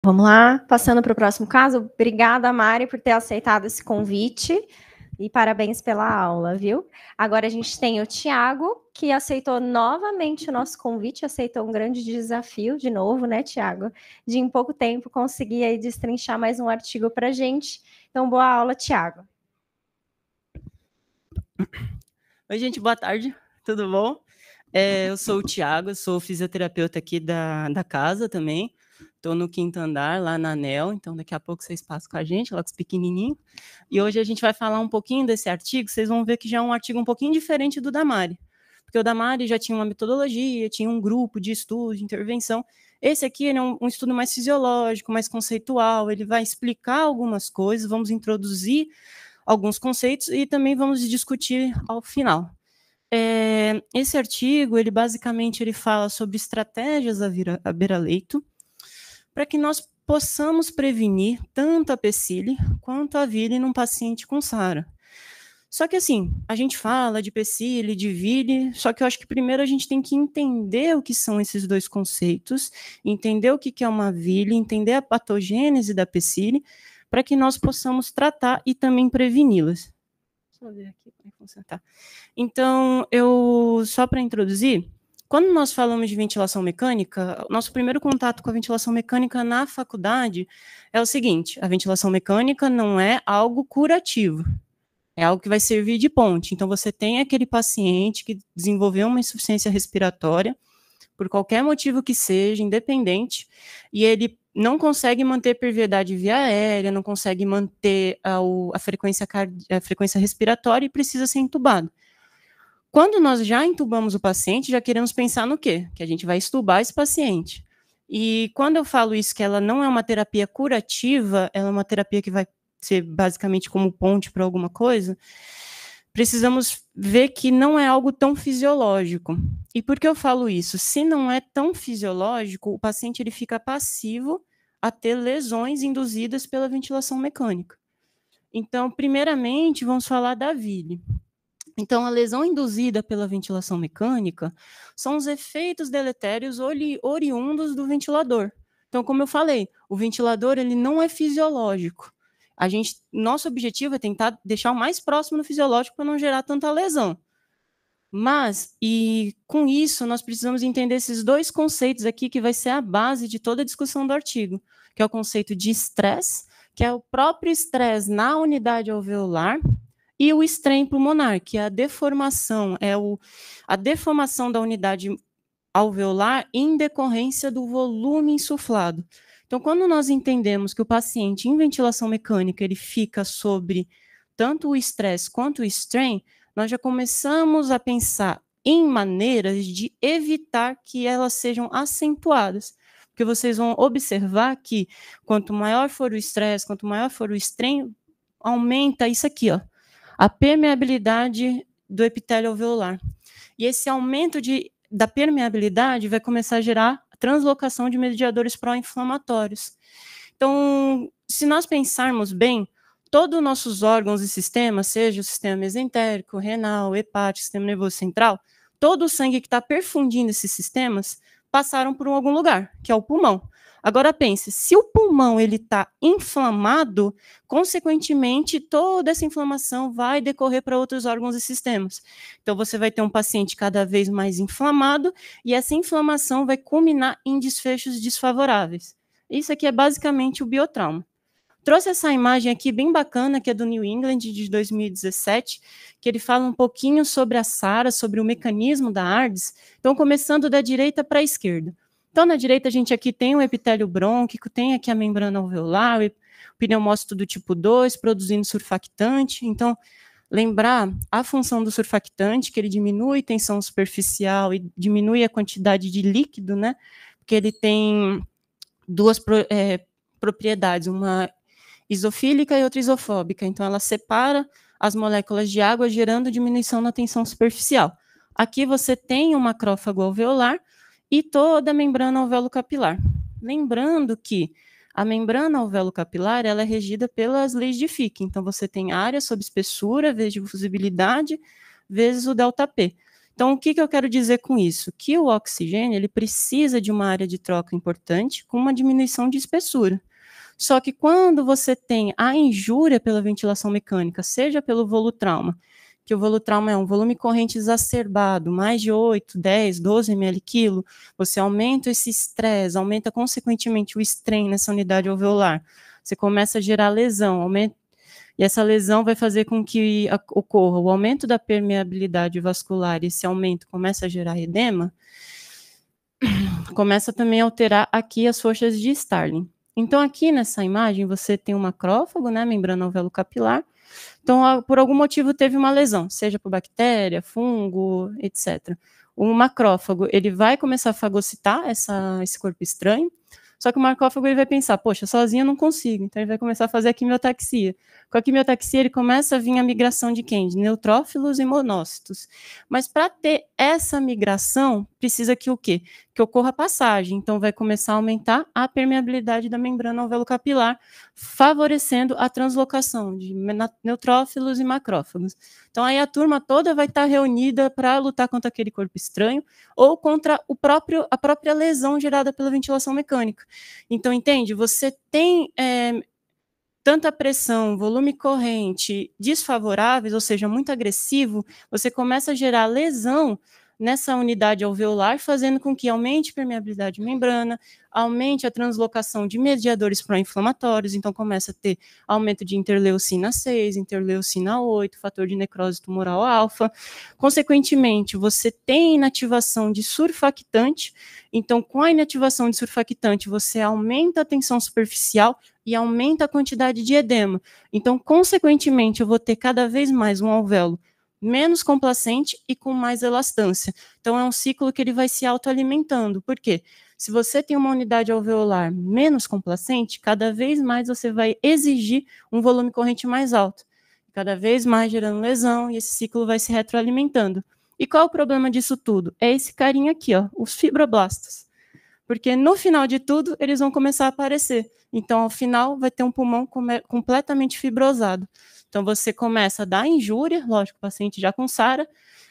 Vamos lá, passando para o próximo caso. Obrigada, Mari, por ter aceitado esse convite e parabéns pela aula, viu? Agora a gente tem o Tiago, que aceitou novamente o nosso convite, aceitou um grande desafio de novo, né, Tiago? De em pouco tempo conseguir aí destrinchar mais um artigo para a gente. Então, boa aula, Tiago. Oi, gente, boa tarde, tudo bom? Eu sou o Tiago, sou fisioterapeuta aqui da casa também. Estou no 5º andar, lá na ANEL, então daqui a pouco vocês passam com a gente, lá com os pequenininhos. E hoje a gente vai falar um pouquinho desse artigo, vocês vão ver que já é um artigo um pouquinho diferente do da Mari. Porque o da Mari já tinha uma metodologia, tinha um grupo de estudo, de intervenção. Esse aqui é um estudo mais fisiológico, mais conceitual, ele vai explicar algumas coisas, vamos introduzir alguns conceitos e também vamos discutir ao final. Esse artigo, ele basicamente fala sobre estratégias à beira-leito, para que nós possamos prevenir tanto a PCILI quanto a VILI num paciente com SARA. Só que assim, a gente fala de PCILI, de VILI, só que eu acho que primeiro a gente tem que entender o que são esses dois conceitos, entender o que é uma VILI, entender a patogênese da PCILI, para que nós possamos tratar e também preveni-las. Deixa eu ver aqui como funciona. Tá. Então, só para introduzir, quando nós falamos de ventilação mecânica, nosso primeiro contato com a ventilação mecânica na faculdade é o seguinte: a ventilação mecânica não é algo curativo, é algo que vai servir de ponte. Então, você tem aquele paciente que desenvolveu uma insuficiência respiratória, por qualquer motivo que seja, independente, e ele não consegue manter perviedade via aérea, não consegue manter a frequência respiratória e precisa ser entubado. Quando nós já entubamos o paciente, já queremos pensar no quê? Que a gente vai extubar esse paciente. E quando eu falo isso, que ela não é uma terapia curativa, ela é uma terapia que vai ser basicamente como ponte para alguma coisa, precisamos ver que não é algo tão fisiológico. E por que eu falo isso? Se não é tão fisiológico, o paciente ele fica passivo a ter lesões induzidas pela ventilação mecânica. Então, primeiramente, vamos falar da VILI. Então, a lesão induzida pela ventilação mecânica são os efeitos deletérios oriundos do ventilador. Então, como eu falei, o ventilador ele não é fisiológico. Nosso objetivo é tentar deixar o mais próximo do fisiológico para não gerar tanta lesão. Mas, e com isso, nós precisamos entender esses dois conceitos aqui que vai ser a base de toda a discussão do artigo, que é o conceito de estresse, que é o próprio estresse na unidade alveolar, e o estresse pulmonar, que é a deformação, a deformação da unidade alveolar em decorrência do volume insuflado. Então, quando nós entendemos que o paciente em ventilação mecânica ele fica sobre tanto o estresse quanto o strain, nós já começamos a pensar em maneiras de evitar que elas sejam acentuadas. Porque vocês vão observar que quanto maior for o estresse, quanto maior for o strain, aumenta isso aqui, ó, a permeabilidade do epitélio alveolar. E esse aumento da permeabilidade vai começar a gerar translocação de mediadores pró-inflamatórios. Então, se nós pensarmos bem, todos os nossos órgãos e sistemas, seja o sistema mesentérico, renal, hepático, sistema nervoso central, todo o sangue que está perfundindo esses sistemas passaram por algum lugar, que é o pulmão. Agora pense, se o pulmão ele está inflamado, consequentemente toda essa inflamação vai decorrer para outros órgãos e sistemas. Então você vai ter um paciente cada vez mais inflamado e essa inflamação vai culminar em desfechos desfavoráveis. Isso aqui é basicamente o biotrauma. Trouxe essa imagem aqui bem bacana, que é do New England de 2017, que ele fala um pouquinho sobre a SARA, sobre o mecanismo da ARDS. Então, começando da direita para a esquerda. Então, na direita, a gente aqui tem o epitélio brônquico, tem aqui a membrana alveolar, o pneumócito do tipo 2, produzindo surfactante. Então, lembrar a função do surfactante, que ele diminui tensão superficial e diminui a quantidade de líquido, né? Porque ele tem duas propriedades, uma isofílica e outra isofóbica. Então, ela separa as moléculas de água, gerando diminuição na tensão superficial. Aqui você tem o macrófago alveolar e toda a membrana alveolo-capilar. Lembrando que a membrana alveolo-capilar ela é regida pelas leis de Fick. Então, você tem área sob espessura, vezes difusibilidade, vezes o ΔP. Então, o que eu quero dizer com isso? Que o oxigênio ele precisa de uma área de troca importante com uma diminuição de espessura. Só que quando você tem a injúria pela ventilação mecânica, seja pelo volutrauma, que o volutrauma é um volume corrente exacerbado, mais de 8, 10, 12 ml quilo, você aumenta esse estresse, aumenta consequentemente o strain nessa unidade alveolar. Você começa a gerar lesão, e essa lesão vai fazer com que ocorra o aumento da permeabilidade vascular, e esse aumento começa a gerar edema, começa também a alterar aqui as forças de Starling. Então, aqui nessa imagem, você tem um macrófago, né, membrana alveolo-capilar. Então, por algum motivo, teve uma lesão, seja por bactéria, fungo, etc. O macrófago, ele vai começar a fagocitar esse corpo estranho, só que o macrófago ele vai pensar, poxa, sozinho eu não consigo, então ele vai começar a fazer a quimiotaxia. Com a quimiotaxia, ele começa a vir a migração de quem? De neutrófilos e monócitos. Mas para ter essa migração, precisa que o quê? Que ocorra a passagem. Então, vai começar a aumentar a permeabilidade da membrana alveolo-capilar, favorecendo a translocação de neutrófilos e macrófagos. Então, aí a turma toda vai estar reunida para lutar contra aquele corpo estranho ou contra a própria lesão gerada pela ventilação mecânica. Então, entende? Você tem tanta pressão, volume corrente desfavoráveis, ou seja, muito agressivo, você começa a gerar lesão nessa unidade alveolar, fazendo com que aumente a permeabilidade de membrana, aumente a translocação de mediadores pró-inflamatórios, então começa a ter aumento de interleucina 6, interleucina 8, fator de necrose tumoral alfa. Consequentemente, você tem inativação de surfactante, então com a inativação de surfactante, você aumenta a tensão superficial e aumenta a quantidade de edema. Então, consequentemente, eu vou ter cada vez mais um alvéolo menos complacente e com mais elastância. Então, é um ciclo que ele vai se autoalimentando. Por quê? Se você tem uma unidade alveolar menos complacente, cada vez mais você vai exigir um volume corrente mais alto. Cada vez mais gerando lesão, e esse ciclo vai se retroalimentando. E qual é o problema disso tudo? É esse carinha aqui, ó, os fibroblastos. Porque no final de tudo, eles vão começar a aparecer. Então, ao final, vai ter um pulmão completamente fibrosado. Então, você começa a dar injúria, lógico, o paciente já com SARA,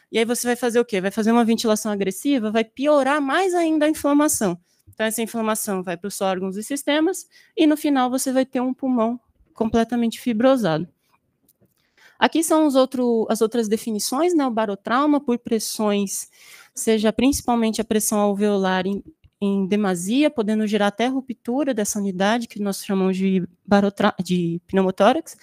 e aí você vai fazer o quê? Vai fazer uma ventilação agressiva, vai piorar mais ainda a inflamação. Então, essa inflamação vai para os órgãos e sistemas, e no final você vai ter um pulmão completamente fibrosado. Aqui são as outras definições, né? O barotrauma por pressões, seja principalmente a pressão alveolar em demasia, podendo gerar até ruptura dessa unidade, que nós chamamos de pneumotórax,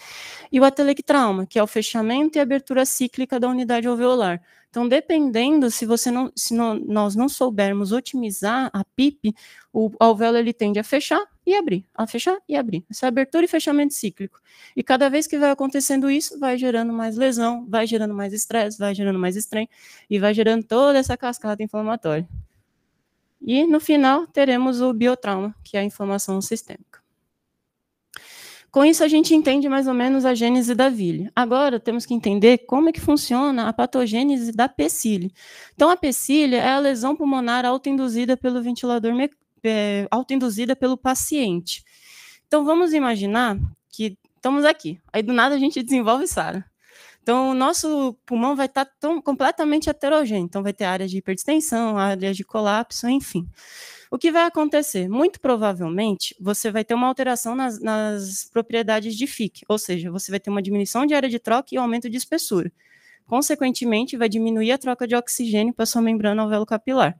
e o atelectrauma, que é o fechamento e abertura cíclica da unidade alveolar. Então, dependendo, se nós não soubermos otimizar a PIP, o alvéolo ele tende a fechar e abrir, a fechar e abrir. Essa é abertura e fechamento cíclico. E cada vez que vai acontecendo isso, vai gerando mais lesão, vai gerando mais estresse, vai gerando mais strain, e vai gerando toda essa cascata inflamatória. E, no final, teremos o biotrauma, que é a inflamação sistêmica. Com isso, a gente entende mais ou menos a gênese da vilha. Agora, temos que entender como é que funciona a patogênese da PCILI. Então, a PCILI é a lesão pulmonar autoinduzida pelo ventilador, autoinduzida pelo paciente. Então, vamos imaginar que estamos aqui. Aí, do nada, a gente desenvolve SARA. Então, o nosso pulmão vai estar completamente heterogêneo. Então, vai ter áreas de hiperdistensão, áreas de colapso, enfim. O que vai acontecer? Muito provavelmente, você vai ter uma alteração nas propriedades de FIC, ou seja, você vai ter uma diminuição de área de troca e aumento de espessura. Consequentemente, vai diminuir a troca de oxigênio para a sua membrana alveolo-capilar.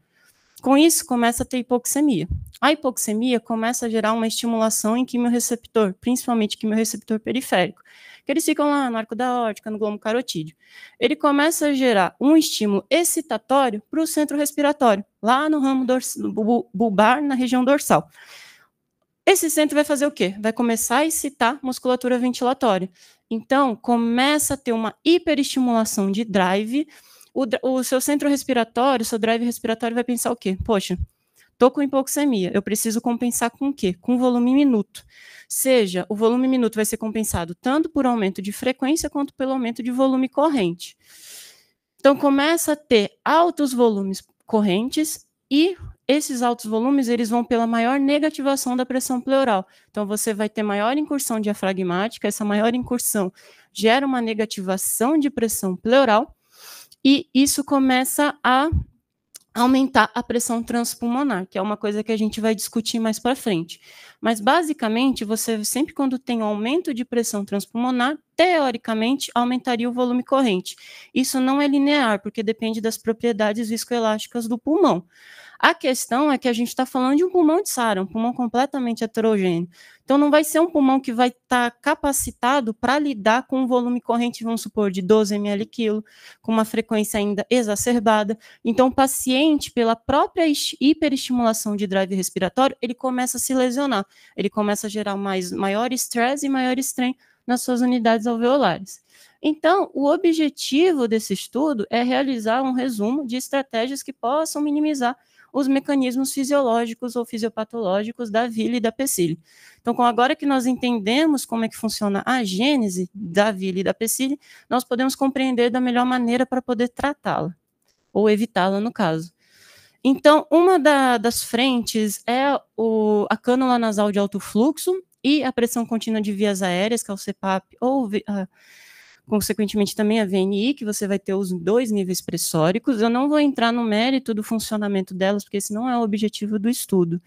Com isso, começa a ter hipoxemia. A hipoxemia começa a gerar uma estimulação em quimiorreceptor, principalmente quimiorreceptor periférico, que eles ficam lá no arco da aórtica, no glomo carotídeo. Ele começa a gerar um estímulo excitatório para o centro respiratório, lá no ramo bulbar, na região dorsal. Esse centro vai fazer o quê? Vai começar a excitar musculatura ventilatória. Então, começa a ter uma hiperestimulação de drive. O seu centro respiratório, o seu drive respiratório vai pensar o quê? Poxa, estou com hipoxemia, eu preciso compensar com o quê? Com volume minuto. Seja, o volume minuto vai ser compensado tanto por aumento de frequência quanto pelo aumento de volume corrente. Então, começa a ter altos volumes correntes e esses altos volumes eles vão pela maior negativação da pressão pleural. Então, você vai ter maior incursão diafragmática, essa maior incursão gera uma negativação de pressão pleural, e isso começa a aumentar a pressão transpulmonar, que é uma coisa que a gente vai discutir mais para frente. Mas, basicamente, você sempre quando tem um aumento de pressão transpulmonar, teoricamente, aumentaria o volume corrente. Isso não é linear, porque depende das propriedades viscoelásticas do pulmão. A questão é que a gente está falando de um pulmão de Sara, um pulmão completamente heterogêneo. Então, não vai ser um pulmão que vai estar capacitado para lidar com um volume corrente, vamos supor, de 12 ml quilo, com uma frequência ainda exacerbada. Então, o paciente, pela própria hiperestimulação de drive respiratório, ele começa a se lesionar, ele começa a gerar maior estresse e maior strain nas suas unidades alveolares. Então, o objetivo desse estudo é realizar um resumo de estratégias que possam minimizar os mecanismos fisiológicos ou fisiopatológicos da vilha e da PECILI. Então, agora que nós entendemos como é que funciona a gênese da vilha e da PECILI, nós podemos compreender da melhor maneira para poder tratá-la, ou evitá-la no caso. Então, uma das frentes é a cânula nasal de alto fluxo e a pressão contínua de vias aéreas, que é o CPAP, ou consequentemente também a VNI, que você vai ter os 2 níveis pressóricos. Eu não vou entrar no mérito do funcionamento delas, porque esse não é o objetivo do estudo.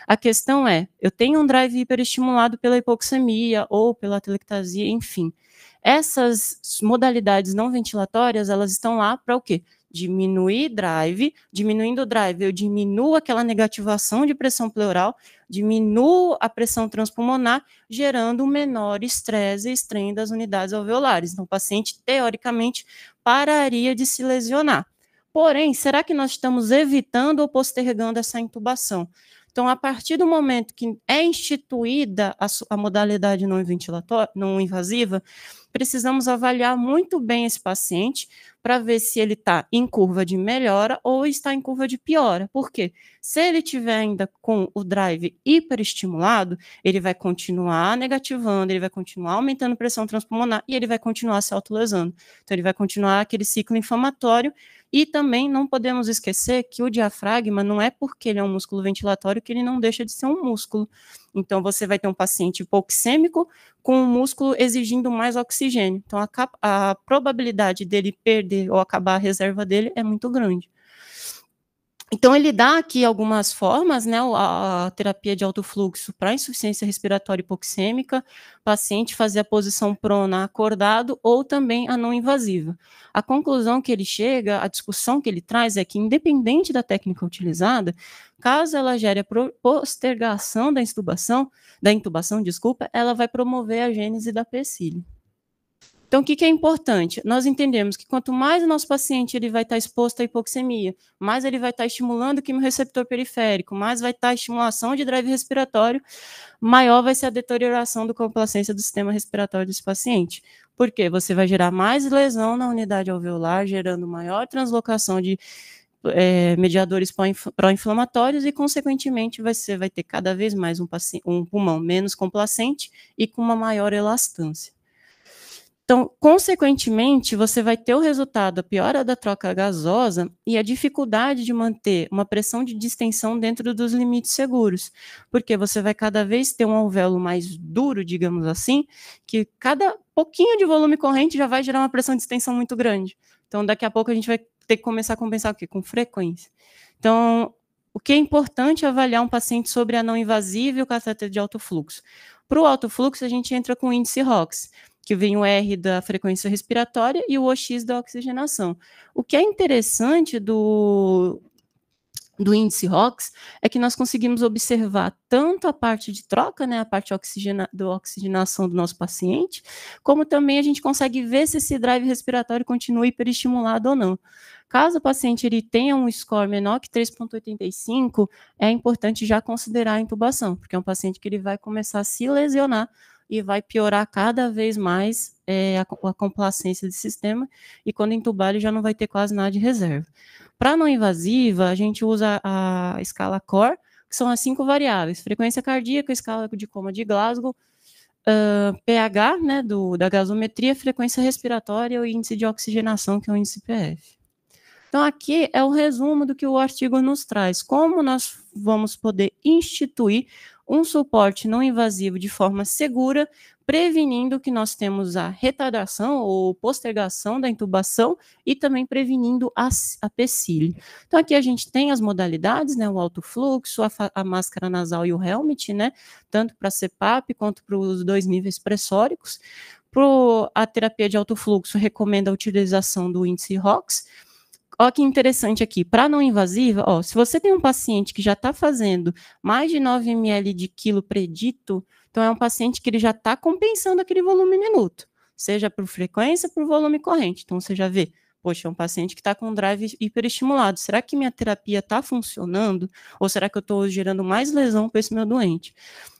A questão é, eu tenho um drive hiperestimulado pela hipoxemia ou pela atelectasia, enfim. Essas modalidades não ventilatórias, elas estão lá para o quê? Diminuir drive, diminuindo o drive, eu diminuo aquela negativação de pressão pleural, diminuo a pressão transpulmonar, gerando um menor estresse e strain das unidades alveolares. Então, o paciente, teoricamente, pararia de se lesionar. Porém, será que nós estamos evitando ou postergando essa intubação? Então, a partir do momento que é instituída a modalidade não invasiva, precisamos avaliar muito bem esse paciente para ver se ele está em curva de melhora ou está em curva de piora. Por quê? Se ele estiver ainda com o drive hiperestimulado, ele vai continuar negativando, ele vai continuar aumentando a pressão transpulmonar e ele vai continuar se autolesando. Então, ele vai continuar aquele ciclo inflamatório. E também não podemos esquecer que o diafragma não é porque ele é um músculo ventilatório que ele não deixa de ser um músculo. Então, você vai ter um paciente hipoxêmico com o músculo exigindo mais oxigênio. Então, a probabilidade dele perder ou acabar a reserva dele é muito grande. Então, ele dá aqui algumas formas, né, a terapia de alto fluxo para insuficiência respiratória hipoxêmica, paciente fazer a posição prona acordado ou também a não invasiva. A conclusão que ele chega, a discussão que ele traz é que, independente da técnica utilizada, caso ela gere a postergação da intubação, ela vai promover a gênese da PECILI. Então, o que é importante? Nós entendemos que quanto mais o nosso paciente ele vai estar exposto à hipoxemia, mais ele vai estar estimulando o quimiorreceptor periférico, mais vai estar a estimulação de drive respiratório, maior vai ser a deterioração da complacência do sistema respiratório desse paciente. Por quê? Você vai gerar mais lesão na unidade alveolar, gerando maior translocação de mediadores pró-inflamatórios e, consequentemente, você vai ter cada vez mais um pulmão menos complacente e com uma maior elastância. Então, consequentemente, você vai ter o resultado, a piora da troca gasosa e a dificuldade de manter uma pressão de distensão dentro dos limites seguros, porque você vai cada vez ter um alvéolo mais duro, digamos assim, que cada pouquinho de volume corrente já vai gerar uma pressão de distensão muito grande. Então, daqui a pouco a gente vai ter que começar a compensar o quê? Com frequência. Então, o que é importante é avaliar um paciente sobre a não invasiva e o catéter de alto fluxo. Para o alto fluxo, a gente entra com o índice ROX, que vem o R da frequência respiratória e o OX da oxigenação. O que é interessante do índice ROX é que nós conseguimos observar tanto a parte de troca, né, a parte da oxigenação do nosso paciente, como também a gente consegue ver se esse drive respiratório continua hiperestimulado ou não. Caso o paciente ele tenha um score menor que 3,85, é importante já considerar a intubação, porque é um paciente que ele vai começar a se lesionar e vai piorar cada vez mais a complacência do sistema, e quando entubar ele já não vai ter quase nada de reserva. Para não invasiva, a gente usa a escala CORE, que são as 5 variáveis: frequência cardíaca, escala de coma de Glasgow, pH, né, da gasometria, frequência respiratória e índice de oxigenação, que é o índice PF. Então, aqui é o resumo do que o artigo nos traz, como nós vamos poder instituir um suporte não invasivo de forma segura, prevenindo que nós temos a retardação ou postergação da intubação e também prevenindo a PCIL. Então, aqui a gente tem as modalidades, né, o alto fluxo, a máscara nasal e o helmet, né, tanto para CPAP quanto para os 2 níveis pressóricos. Para a terapia de alto fluxo, recomenda a utilização do índice ROX. Olha que interessante aqui, para não invasiva, ó, se você tem um paciente que já está fazendo mais de 9 ml de quilo predito, então é um paciente que ele já está compensando aquele volume minuto, seja por frequência, por volume corrente. Então você já vê, poxa, é um paciente que está com drive hiperestimulado. Será que minha terapia está funcionando? Ou será que eu estou gerando mais lesão para esse meu doente?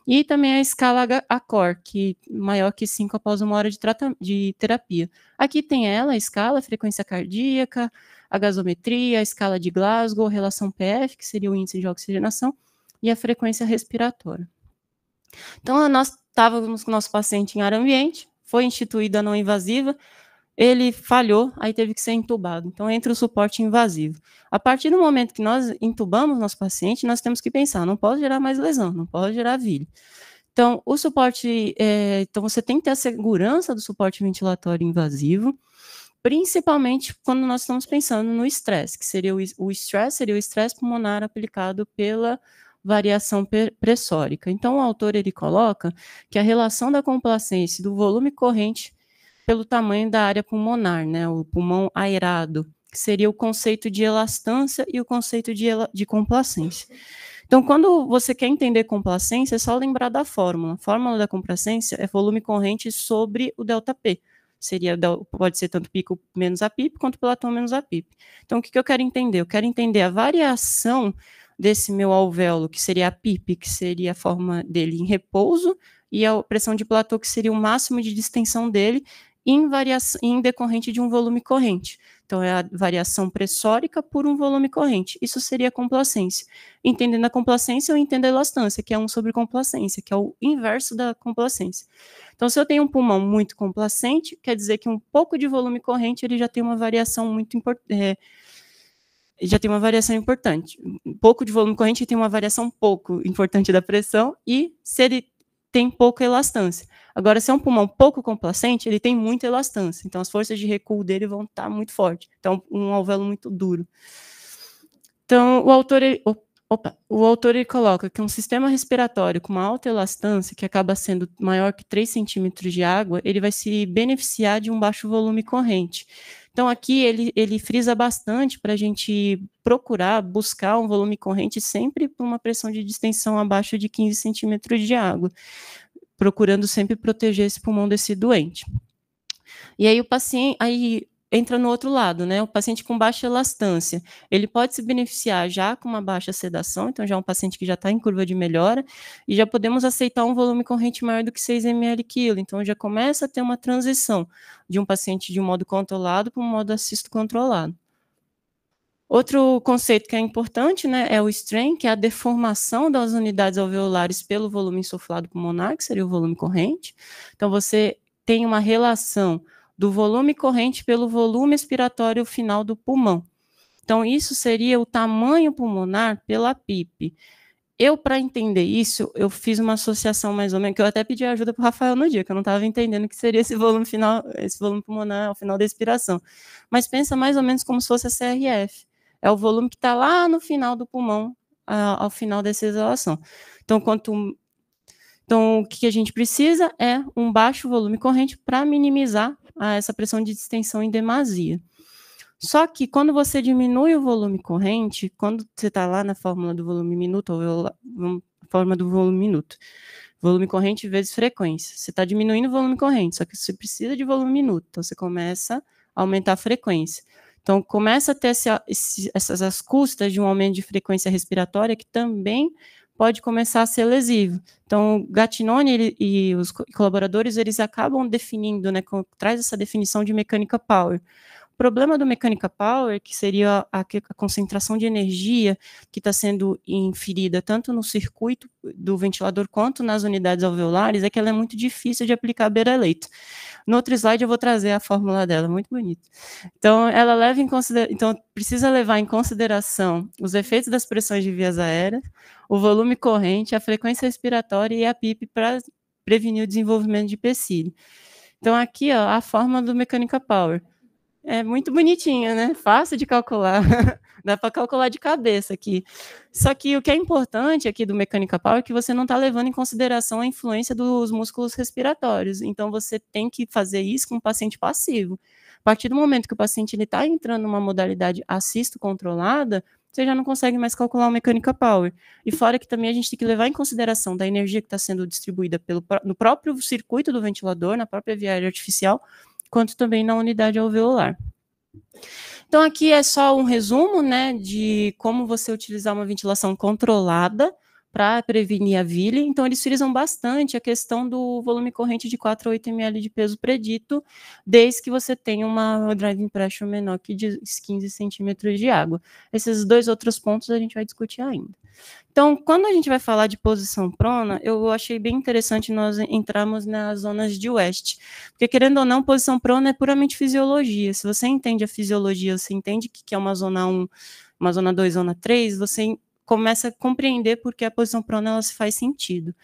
E também a escala ACOR, que maior que 5 após 1 hora de terapia. Aqui tem ela, a escala, a frequência cardíaca, a gasometria, a escala de Glasgow, relação PF, que seria o índice de oxigenação, e a frequência respiratória. Então, nós estávamos com o nosso paciente em área ambiente, foi instituída a não invasiva, ele falhou, aí teve que ser entubado. Então, entra o suporte invasivo. A partir do momento que nós entubamos nosso paciente, nós temos que pensar, não pode gerar mais lesão, não pode gerar vilha. Então, o suporte, então você tem que ter a segurança do suporte ventilatório invasivo, principalmente quando nós estamos pensando no estresse, que seria o estresse, seria o estresse pulmonar aplicado pela variação pressórica. Então, o autor, ele coloca que a relação da complacência do volume corrente pelo tamanho da área pulmonar, né, o pulmão aerado, que seria o conceito de elastância e o conceito de complacência. Então, quando você quer entender complacência, é só lembrar da fórmula. A fórmula da complacência é volume corrente sobre o ΔP. Pode ser tanto pico menos a PIP, quanto platô menos a PIP. Então, o que eu quero entender? Eu quero entender a variação desse meu alvéolo, que seria a PIP, que seria a forma dele em repouso, e a pressão de platô, que seria o máximo de distensão dele, em decorrente de um volume corrente. Então, é a variação pressórica por um volume corrente. Isso seria a complacência. Entendendo a complacência, eu entendo a elastância, que é 1 sobre complacência, que é o inverso da complacência. Então, se eu tenho um pulmão muito complacente, quer dizer que um pouco de volume corrente ele já tem uma variação muito importante. Já tem uma variação importante. Um pouco de volume corrente tem uma variação pouco importante da pressão, e se ele tem pouca elastância. Agora, se é um pulmão pouco complacente, ele tem muita elastância. Então, as forças de recuo dele vão estar muito fortes. Então, um alvéolo muito duro. Então, o autor ele coloca que um sistema respiratório com uma alta elastância, que acaba sendo maior que 3 centímetros de água, ele vai se beneficiar de um baixo volume corrente. Então, aqui ele frisa bastante para a gente buscar um volume corrente sempre por uma pressão de distensão abaixo de 15 centímetros de água, procurando sempre proteger esse pulmão desse doente. E aí o paciente, entra no outro lado, né? O paciente com baixa elastância, ele pode se beneficiar já com uma baixa sedação, então já é um paciente que já está em curva de melhora, e já podemos aceitar um volume corrente maior do que 6 ml quilo, então já começa a ter uma transição de um paciente de um modo controlado para um modo assisto controlado. Outro conceito que é importante, né, é o strain, que é a deformação das unidades alveolares pelo volume insuflado pulmonar, que seria o volume corrente. Então, você tem uma relação do volume corrente pelo volume expiratório final do pulmão. Então, isso seria o tamanho pulmonar pela PIP. Para entender isso, eu fiz uma associação mais ou menos, que eu até pedi ajuda para o Rafael no dia, que eu não estava entendendo o que seria esse volume pulmonar ao final da expiração. Mas pensa mais ou menos como se fosse a CRF. É o volume que está lá no final do pulmão, ao final dessa exalação. Então, o que a gente precisa é um baixo volume corrente para minimizar essa pressão de distensão em demasia. Só que quando você diminui o volume corrente, quando você está lá na fórmula do volume minuto, fórmula do volume minuto, volume corrente vezes frequência, você está diminuindo o volume corrente, só que você precisa de volume minuto, então você começa a aumentar a frequência. Então, começa a ter essas custas de um aumento de frequência respiratória que também pode começar a ser lesivo. Então, o Gattinoni e os colaboradores, eles acabam definindo, né, traz essa definição de mecânica power. problema do Mechanical Power, que seria a concentração de energia que está sendo inferida tanto no circuito do ventilador quanto nas unidades alveolares, é que ela é muito difícil de aplicar beira-leito. No outro slide eu vou trazer a fórmula dela, muito bonita. Então, ela leva em então, precisa levar em consideração os efeitos das pressões de vias aéreas, o volume corrente, a frequência respiratória e a PIP para prevenir o desenvolvimento de PSIL. Então, aqui, ó, a fórmula do Mechanical Power. É muito bonitinha, né? Fácil de calcular. Dá para calcular de cabeça aqui. Só que o que é importante aqui do Mechanical Power é que você não está levando em consideração a influência dos músculos respiratórios. Então, você tem que fazer isso com o paciente passivo. A partir do momento que o paciente está entrando numa modalidade assisto-controlada, você já não consegue mais calcular o Mechanical Power. E fora que também a gente tem que levar em consideração da energia que está sendo distribuída no próprio circuito do ventilador, na própria via aérea artificial, quanto também na unidade alveolar. Então, aqui é só um resumo, né, de como você utilizar uma ventilação controlada para prevenir a vilha. Então, eles frisam bastante a questão do volume corrente de 4 a 8 ml de peso predito, desde que você tenha uma driving pressure menor que de 15 centímetros de água. Esses dois outros pontos a gente vai discutir ainda. Então, quando a gente vai falar de posição prona, eu achei bem interessante nós entrarmos nas zonas de West, porque, querendo ou não, posição prona é puramente fisiologia. Se você entende a fisiologia, você entende o que é uma zona 1, uma zona 2, zona 3, você começa a compreender porque a posição prona ela se faz sentido.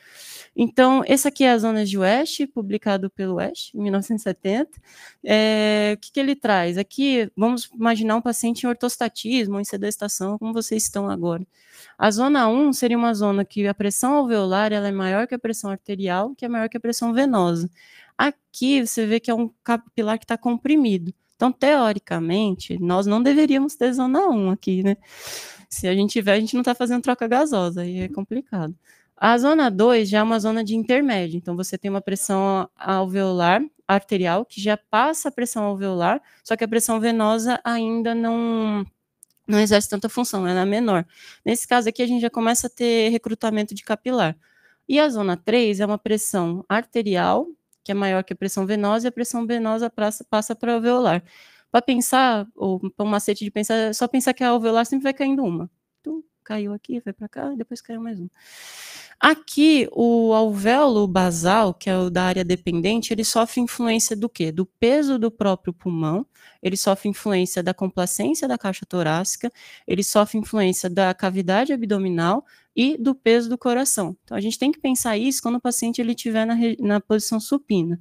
Então, essa aqui é a Zonas de West, publicado pelo West, em 1970. O que ele traz? Aqui, vamos imaginar um paciente em ortostatismo, em sedestação, como vocês estão agora. A zona 1 seria uma zona que a pressão alveolar ela é maior que a pressão arterial, que é maior que a pressão venosa. Aqui, você vê que é um capilar que está comprimido. Então, teoricamente, nós não deveríamos ter zona 1 aqui, né? Se a gente tiver, a gente não está fazendo troca gasosa, aí é complicado. A zona 2 já é uma zona de intermédio, então você tem uma pressão alveolar arterial, que já passa a pressão alveolar, só que a pressão venosa ainda não exerce tanta função, ela é menor. Nesse caso aqui, a gente já começa a ter recrutamento de capilar. E a zona 3 é uma pressão arterial, que é maior que a pressão venosa, e a pressão venosa passa para a alveolar. Para pensar, ou para um macete de pensar, é só pensar que a alveolar sempre vai caindo uma. Então, caiu aqui, vai para cá, depois caiu mais uma. Aqui, o alvéolo basal, que é o da área dependente, ele sofre influência do quê? Do peso do próprio pulmão, ele sofre influência da complacência da caixa torácica, ele sofre influência da cavidade abdominal e do peso do coração. Então, a gente tem que pensar isso quando o paciente estiver na posição supina.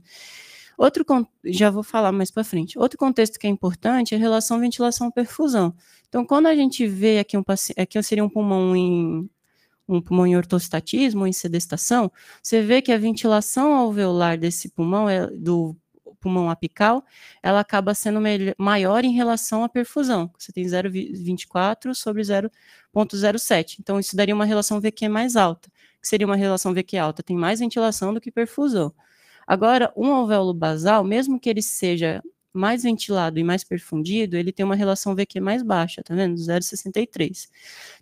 Já vou falar mais para frente. Outro contexto que é importante é a relação ventilação-perfusão. Então, quando a gente vê aqui aqui seria um pulmão em ortostatismo ou em sedestação, você vê que a ventilação alveolar desse pulmão, do pulmão apical, ela acaba sendo maior em relação à perfusão. Você tem 0,24 sobre 0,07. Então, isso daria uma relação VQ mais alta. Que seria uma relação VQ alta? Tem mais ventilação do que perfusão. Agora, um alvéolo basal, mesmo que ele seja mais ventilado e mais perfundido, ele tem uma relação VQ mais baixa, tá vendo? 0,63.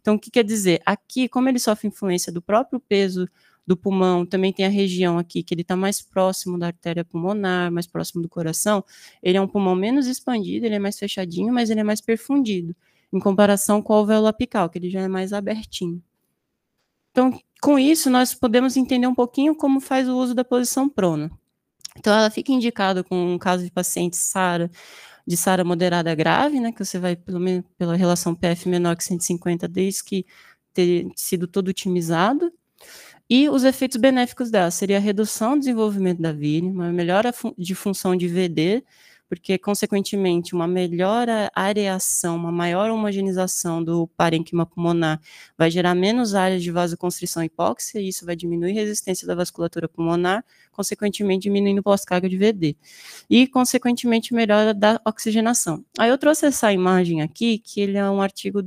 Então, o que quer dizer? Aqui, como ele sofre influência do próprio peso do pulmão, também tem a região aqui que ele está mais próximo da artéria pulmonar, mais próximo do coração, ele é um pulmão menos expandido, ele é mais fechadinho, mas ele é mais perfundido, em comparação com o alvéolo apical, que ele já é mais abertinho. Então, com isso, nós podemos entender um pouquinho como faz o uso da posição prona. Então, ela fica indicada com um caso de paciente de SARA moderada grave, né, que você vai pelo menos pela relação PF menor que 150, desde que ter sido todo otimizado. E os efeitos benéficos dela seria a redução do desenvolvimento da vilha, uma melhora de função de VD, porque, consequentemente, uma melhor areação, uma maior homogeneização do parênquima pulmonar vai gerar menos áreas de vasoconstrição e hipóxia, e isso vai diminuir a resistência da vasculatura pulmonar, consequentemente diminuindo o pós-carga de VD. E, consequentemente, melhora da oxigenação. Aí eu trouxe essa imagem aqui, que ele é um artigo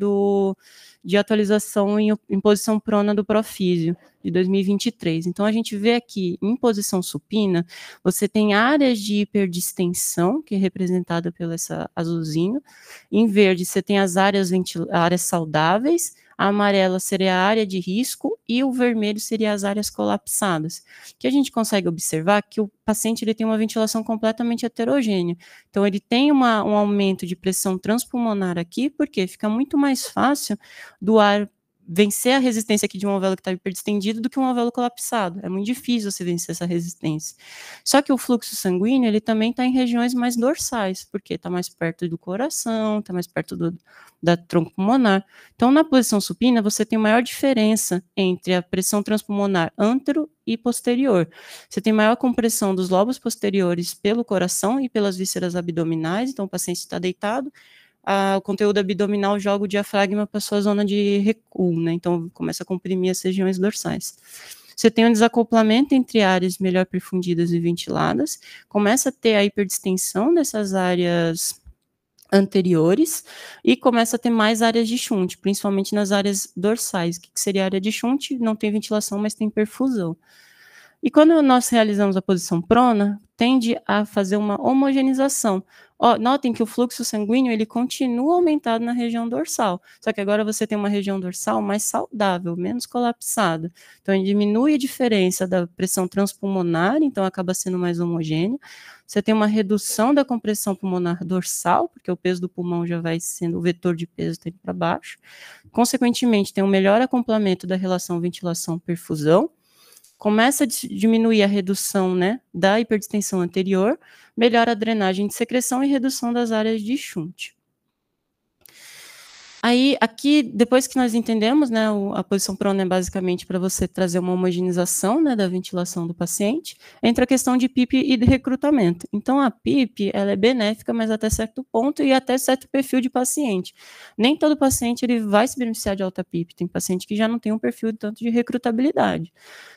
de atualização em posição prona do Profísio, de 2023. Então, a gente vê aqui, em posição supina, você tem áreas de hiperdistensão, que é representada pelo essa azulzinho. Em verde, você tem as áreas saudáveis. a amarela seria a área de risco e o vermelho seria as áreas colapsadas. Que a gente consegue observar que o paciente ele tem uma ventilação completamente heterogênea. Então, ele tem um aumento de pressão transpulmonar aqui, porque fica muito mais fácil do ar vencer a resistência aqui de um alvéolo que está hiperdistendido do que um alvéolo colapsado. É muito difícil você vencer essa resistência. Só que o fluxo sanguíneo, ele também está em regiões mais dorsais, porque está mais perto do coração, está mais perto da tronco pulmonar. Então, na posição supina, você tem maior diferença entre a pressão transpulmonar antero e posterior. Você tem maior compressão dos lobos posteriores pelo coração e pelas vísceras abdominais, então o paciente está deitado, o conteúdo abdominal joga o diafragma para sua zona de recuo, né? Então começa a comprimir as regiões dorsais. Você tem um desacoplamento entre áreas melhor perfundidas e ventiladas, começa a ter a hiperdistensão dessas áreas anteriores e começa a ter mais áreas de shunt, principalmente nas áreas dorsais. O que seria a área de shunt? Não tem ventilação, mas tem perfusão. E quando nós realizamos a posição prona, tende a fazer uma homogeneização. Notem que o fluxo sanguíneo ele continua aumentado na região dorsal, só que agora você tem uma região dorsal mais saudável, menos colapsada. Então, ele diminui a diferença da pressão transpulmonar, então acaba sendo mais homogêneo. Você tem uma redução da compressão pulmonar dorsal, porque o peso do pulmão já vai sendo, o vetor de peso está indo para baixo. Consequentemente, tem um melhor acoplamento da relação ventilação-perfusão. Começa a diminuir a redução, né, da hiperdistensão anterior, melhora a drenagem de secreção e redução das áreas de shunt. Aí, aqui, depois que nós entendemos, né, a posição prona é basicamente para você trazer uma homogeneização, né, da ventilação do paciente, entra a questão de PIP e de recrutamento. Então, a PIP, ela é benéfica, mas até certo ponto e até certo perfil de paciente. Nem todo paciente ele vai se beneficiar de alta PIP, tem paciente que já não tem um perfil tanto de recrutabilidade.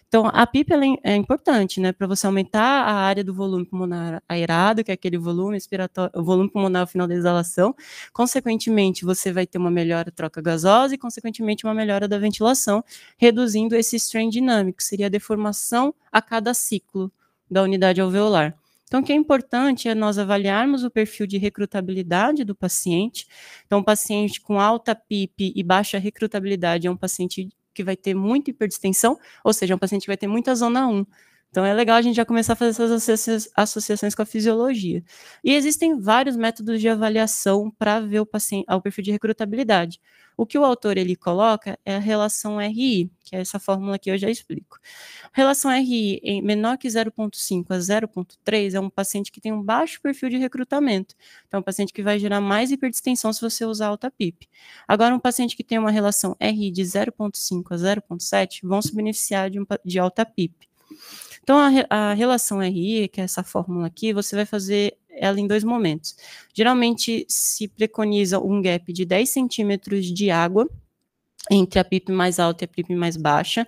Então, a PIP ela é importante, né, para você aumentar a área do volume pulmonar aerado, que é aquele volume expiratório, o volume pulmonar ao final da exalação. Consequentemente, você vai ter uma melhora da troca gasosa e, consequentemente, uma melhora da ventilação, reduzindo esse strain dinâmico, que seria a deformação a cada ciclo da unidade alveolar. Então, o que é importante é nós avaliarmos o perfil de recrutabilidade do paciente. Então, um paciente com alta PIP e baixa recrutabilidade é um paciente que vai ter muita hiperdistensão, ou seja, um paciente que vai ter muita zona 1. Então, é legal a gente já começar a fazer essas associações com a fisiologia. E existem vários métodos de avaliação para ver o paciente, o perfil de recrutabilidade. O que o autor ele coloca é a relação RI, que é essa fórmula que eu já explico. A relação RI em menor que 0,5 a 0,3 é um paciente que tem um baixo perfil de recrutamento. Então, é um paciente que vai gerar mais hiperdistensão se você usar alta PIP. Agora, um paciente que tem uma relação RI de 0,5 a 0,7 vão se beneficiar de alta PIP. Então, a relação RI, que é essa fórmula aqui, você vai fazer ela em dois momentos. Geralmente, se preconiza um gap de 10 centímetros de água entre a PIP mais alta e a PIP mais baixa.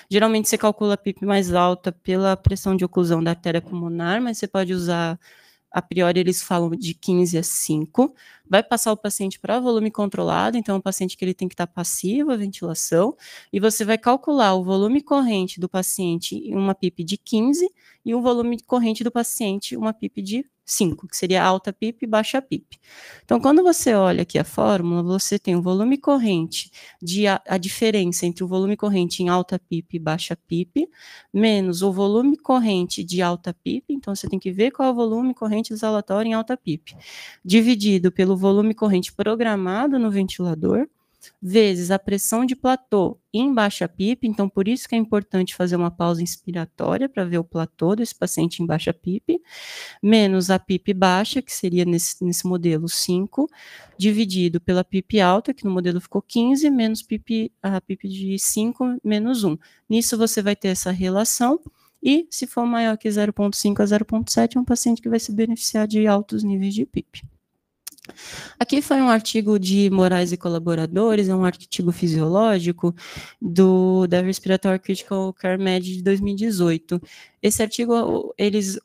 Geralmente, você calcula a PIP mais alta pela pressão de oclusão da artéria pulmonar, mas você pode usar, a priori, eles falam de 15 a 5. Vai passar o paciente para volume controlado, então é um paciente que ele tem que estar passivo à ventilação, e você vai calcular o volume corrente do paciente em uma PIP de 15 e o volume corrente do paciente uma PIP de 5, que seria alta PIP e baixa PIP. Então, quando você olha aqui a fórmula, você tem o volume corrente, a diferença entre o volume corrente em alta PIP e baixa PIP, menos o volume corrente de alta PIP, então você tem que ver qual é o volume corrente exalatório em alta PIP, dividido pelo volume corrente programado no ventilador, vezes a pressão de platô em baixa PIP, então por isso que é importante fazer uma pausa inspiratória para ver o platô desse paciente em baixa PIP, menos a PIP baixa, que seria nesse modelo 5, dividido pela PIP alta, que no modelo ficou 15, menos a PIP de 5, menos 1. Nisso você vai ter essa relação, e se for maior que 0,5 a 0,7, é um paciente que vai se beneficiar de altos níveis de PIP. Aqui foi um artigo de Moraes e colaboradores, é um artigo fisiológico da Respiratory Critical Care Med de 2018. Esse artigo, eles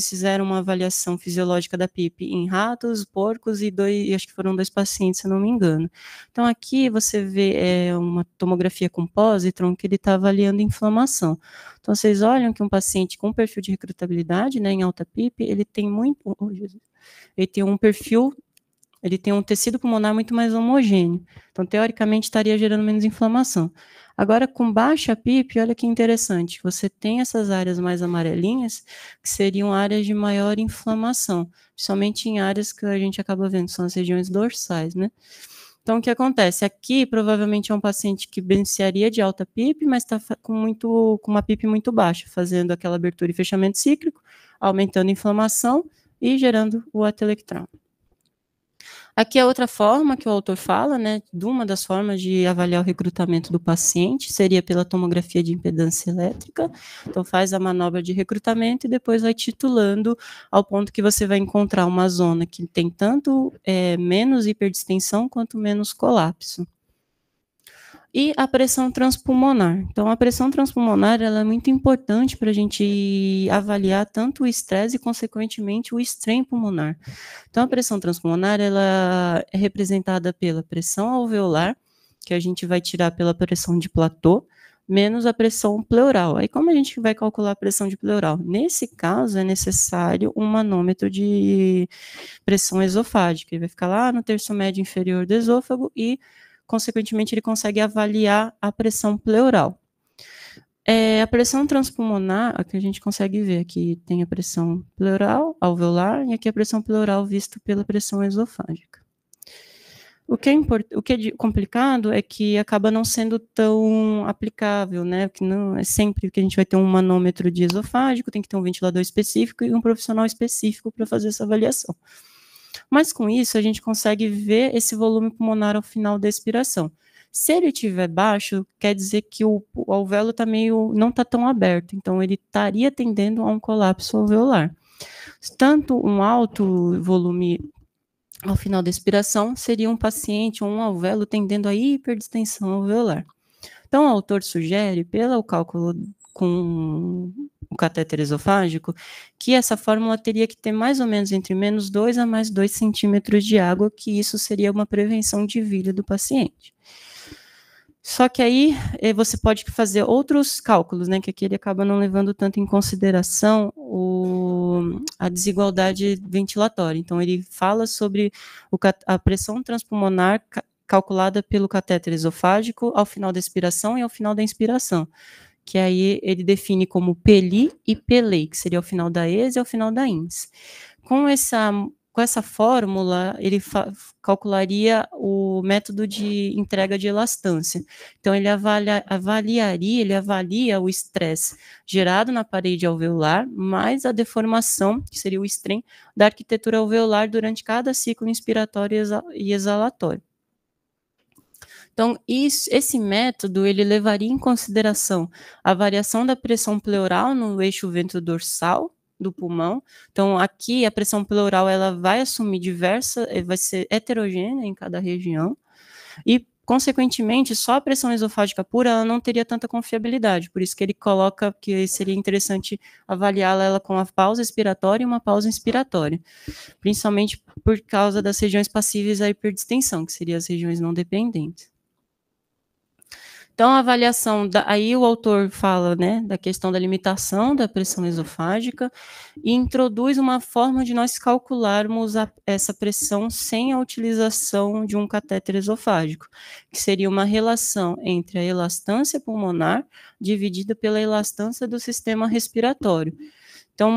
fizeram uma avaliação fisiológica da PIP em ratos, porcos e acho que foram 2 pacientes, se não me engano. Então, aqui você vê uma tomografia com positron que ele está avaliando inflamação. Então, vocês olham que um paciente com perfil de recrutabilidade, né, em alta PIP, ele tem um perfil ele tem um tecido pulmonar muito mais homogêneo. Então, teoricamente, estaria gerando menos inflamação. Agora, com baixa PIP, olha que interessante, você tem essas áreas mais amarelinhas, que seriam áreas de maior inflamação, principalmente em áreas que a gente acaba vendo, são as regiões dorsais, né? Então, o que acontece? Aqui, provavelmente, é um paciente que beneficiaria de alta PIP, mas está com uma PIP muito baixa, fazendo aquela abertura e fechamento cíclico, aumentando a inflamação e gerando o atelectrão. Aqui é outra forma que o autor fala, né, de uma das formas de avaliar o recrutamento do paciente, seria pela tomografia de impedância elétrica. Então, faz a manobra de recrutamento e depois vai titulando ao ponto que você vai encontrar uma zona que tem tanto menos hiperdistensão quanto menos colapso. E a pressão transpulmonar. Então, a pressão transpulmonar ela é muito importante para a gente avaliar tanto o estresse e, consequentemente, o estresse pulmonar. Então, a pressão transpulmonar ela é representada pela pressão alveolar, que a gente vai tirar pela pressão de platô, menos a pressão pleural. Aí, como a gente vai calcular a pressão de pleural? Nesse caso, é necessário um manômetro de pressão esofágica. Ele vai ficar lá no terço médio inferior do esôfago e consequentemente, ele consegue avaliar a pressão pleural. A pressão transpulmonar, aqui a gente consegue ver, aqui tem a pressão pleural, alveolar, e aqui a pressão pleural vista pela pressão esofágica. O que é complicado é que acaba não sendo tão aplicável, né? Que não é sempre que a gente vai ter um manômetro de esofágico, tem que ter um ventilador específico e um profissional específico para fazer essa avaliação. Mas com isso, a gente consegue ver esse volume pulmonar ao final da expiração. Se ele estiver baixo, quer dizer que o alvéolo não está tão aberto, então ele estaria tendendo a um colapso alveolar. Tanto um alto volume ao final da expiração seria um paciente ou um alvéolo tendendo a hiperdistensão alveolar. Então, o autor sugere, pelo cálculo com o catéter esofágico, que essa fórmula teria que ter mais ou menos entre menos 2 a mais 2 centímetros de água, que isso seria uma prevenção de vida do paciente. Só que aí você pode fazer outros cálculos, né, que aqui ele acaba não levando tanto em consideração a desigualdade ventilatória. Então, ele fala sobre a pressão transpulmonar calculada pelo catéter esofágico ao final da expiração e ao final da inspiração, que aí ele define como PELI e PELEI, que seria ao final da ES e ao final da INS. Com essa fórmula, ele calcularia o método de entrega de elastância. Então, ele avalia o estresse gerado na parede alveolar, mais a deformação, que seria o strain, da arquitetura alveolar durante cada ciclo inspiratório e exalatório. Então, esse método, ele levaria em consideração a variação da pressão pleural no eixo ventrodorsal do pulmão. Então, aqui a pressão pleural, ela vai assumir vai ser heterogênea em cada região e, consequentemente, só a pressão esofágica pura, ela não teria tanta confiabilidade, por isso que ele coloca que seria interessante avaliá-la ela com uma pausa expiratória e uma pausa inspiratória, principalmente por causa das regiões passíveis à hiperdistensão, que seriam as regiões não dependentes. Então, a avaliação, aí o autor fala, né, da questão da limitação da pressão esofágica e introduz uma forma de nós calcularmos essa pressão sem a utilização de um catéter esofágico, que seria uma relação entre a elastância pulmonar dividida pela elastância do sistema respiratório. Então,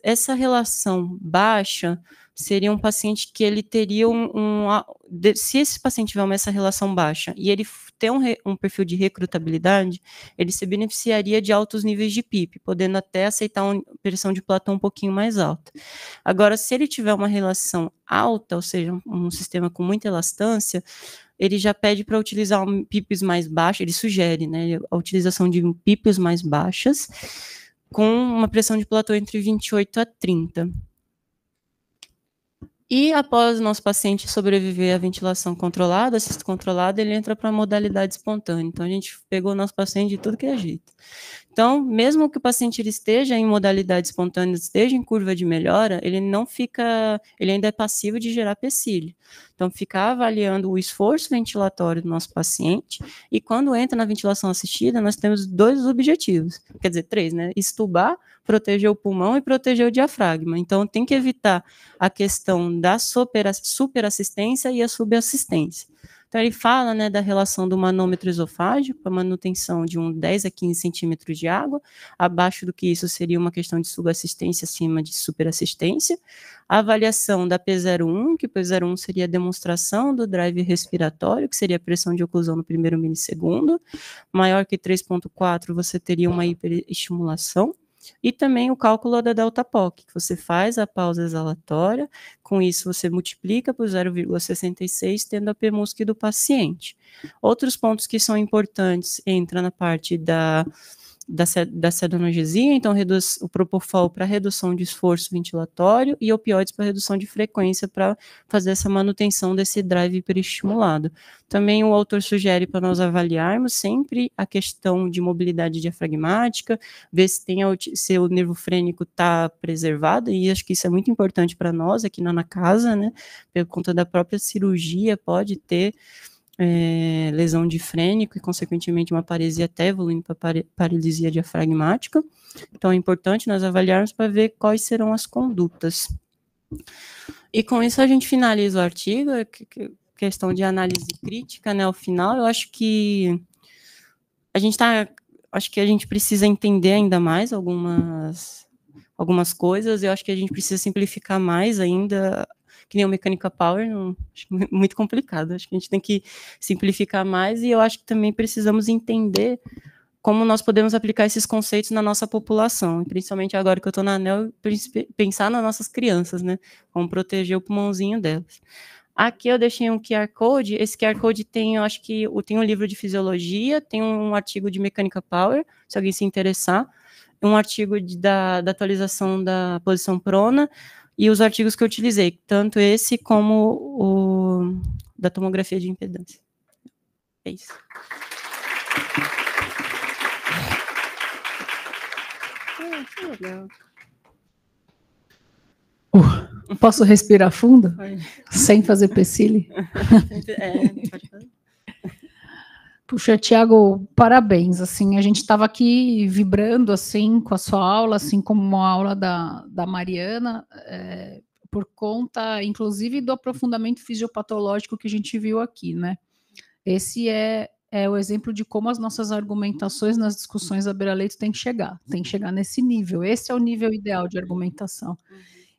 essa relação baixa seria um paciente que ele teria se esse paciente tiver essa relação baixa e ele ter um perfil de recrutabilidade, ele se beneficiaria de altos níveis de PIP, podendo até aceitar uma pressão de platô um pouquinho mais alta. Agora, se ele tiver uma relação alta, ou seja, um sistema com muita elastância, ele já pede para utilizar PIPs mais baixos, ele sugere, né, a utilização de PIPs mais baixas, com uma pressão de platô entre 28 a 30. E após o nosso paciente sobreviver à ventilação controlada, assistida controlada, ele entra para a modalidade espontânea. Então, a gente pegou o nosso paciente de tudo que é jeito. Então, mesmo que o paciente ele esteja em modalidade espontânea, esteja em curva de melhora, ele não fica, ele ainda é passivo de gerar PSILI. Então, ficar avaliando o esforço ventilatório do nosso paciente, e quando entra na ventilação assistida, nós temos 2 objetivos, quer dizer, 3, né? Extubar, proteger o pulmão e proteger o diafragma. Então, tem que evitar a questão da superassistência e a subassistência. Então, ele fala, né, da relação do manômetro esofágico, a manutenção de 10 a 15 centímetros de água, abaixo do que isso seria uma questão de subassistência, acima de superassistência. A avaliação da P01, que P01 seria a demonstração do drive respiratório, que seria a pressão de oclusão no primeiro milissegundo. Maior que 3,4, você teria uma hiperestimulação. E também o cálculo da delta POC, que você faz a pausa exalatória, com isso você multiplica por 0,66, tendo a PMUSC do paciente. Outros pontos que são importantes entram na parte da sedonalgesia, então o propofol para redução de esforço ventilatório e opioides para redução de frequência para fazer essa manutenção desse drive hiperestimulado. Também o autor sugere para nós avaliarmos sempre a questão de mobilidade diafragmática, ver se o nervo frênico está preservado, e acho que isso é muito importante para nós aqui na casa, né, por conta da própria cirurgia, pode ter lesão de frênico e, consequentemente, uma paresia até evoluindo para paralisia diafragmática. Então, é importante nós avaliarmos para ver quais serão as condutas. E com isso a gente finaliza o artigo, questão de análise crítica, né, ao final. Eu acho que acho que a gente precisa entender ainda mais algumas coisas, eu acho que a gente precisa simplificar mais ainda, que nem o Mechanical Power, acho muito complicado, acho que a gente tem que simplificar mais, e eu acho que também precisamos entender como nós podemos aplicar esses conceitos na nossa população, principalmente agora que eu estou na ANEL, pensar nas nossas crianças, né, como proteger o pulmãozinho delas. Aqui eu deixei um QR Code, esse QR Code tem, eu acho que tem um livro de fisiologia, tem um artigo de Mechanical Power, se alguém se interessar, um artigo da atualização da posição prona, e os artigos que eu utilizei, tanto esse como o da tomografia de impedância. É isso. Que legal. Posso respirar fundo? Sem fazer PSILI? Pode fazer. Puxa, Tiago, parabéns, assim, a gente estava aqui vibrando, assim, com a sua aula, assim como a aula da Mariana, por conta, inclusive, do aprofundamento fisiopatológico que a gente viu aqui, né? Esse é o exemplo de como as nossas argumentações nas discussões da beira-leito têm que chegar nesse nível, esse é o nível ideal de argumentação.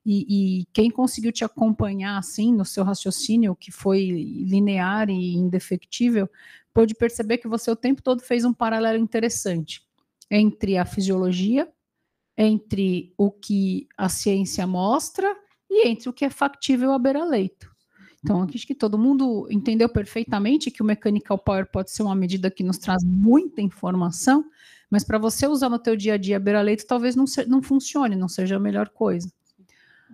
E quem conseguiu te acompanhar, assim, no seu raciocínio, que foi linear e indefectível, pôde perceber que você o tempo todo fez um paralelo interessante entre a fisiologia, entre o que a ciência mostra e entre o que é factível à beira-leito. Então, acho que todo mundo entendeu perfeitamente que o Mechanical Power pode ser uma medida que nos traz muita informação, mas para você usar no teu dia a dia a beira-leito, talvez não funcione, não seja a melhor coisa.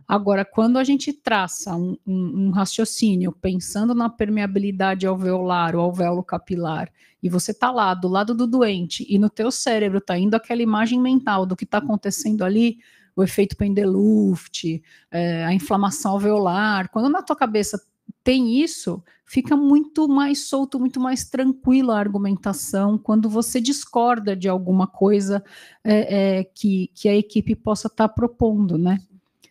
Agora, quando a gente traça um raciocínio pensando na permeabilidade alveolar ou alvéolo capilar, e você está lá, do lado do doente, e no teu cérebro está indo aquela imagem mental do que está acontecendo ali, o efeito Pendeluft, a inflamação alveolar, quando na tua cabeça tem isso, fica muito mais solto, muito mais tranquilo a argumentação, quando você discorda de alguma coisa que a equipe possa estar propondo, né?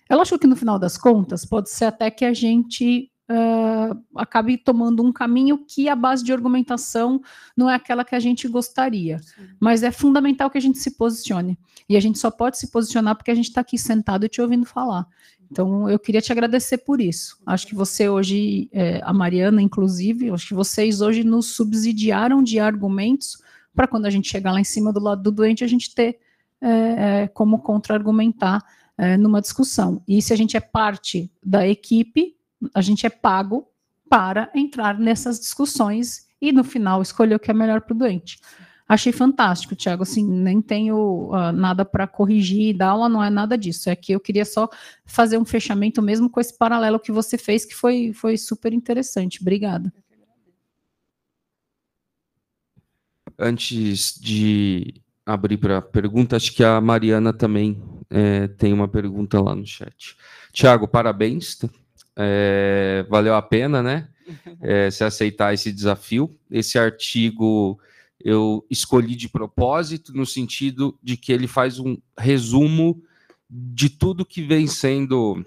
É lógico que no final das contas, pode ser até que a gente acabe tomando um caminho que a base de argumentação não é aquela que a gente gostaria. Sim. Mas é fundamental que a gente se posicione. E a gente só pode se posicionar porque a gente está aqui sentado e te ouvindo falar. Então, eu queria te agradecer por isso. Acho que você hoje, a Mariana, inclusive, acho que vocês hoje nos subsidiaram de argumentos para quando a gente chegar lá em cima do lado do doente, a gente ter como contra-argumentar numa discussão. E se a gente é parte da equipe, a gente é pago para entrar nessas discussões e, no final, escolher o que é melhor para o doente. Achei fantástico, Tiago, assim, nem tenho nada para corrigir, da aula não é nada disso, é que eu queria só fazer um fechamento mesmo com esse paralelo que você fez, que foi super interessante. Obrigada. Antes de abrir para pergunta. Acho que a Mariana também tem uma pergunta lá no chat. Tiago, parabéns. Valeu a pena, né? Se aceitar esse desafio. Esse artigo eu escolhi de propósito, no sentido de que ele faz um resumo de tudo que vem sendo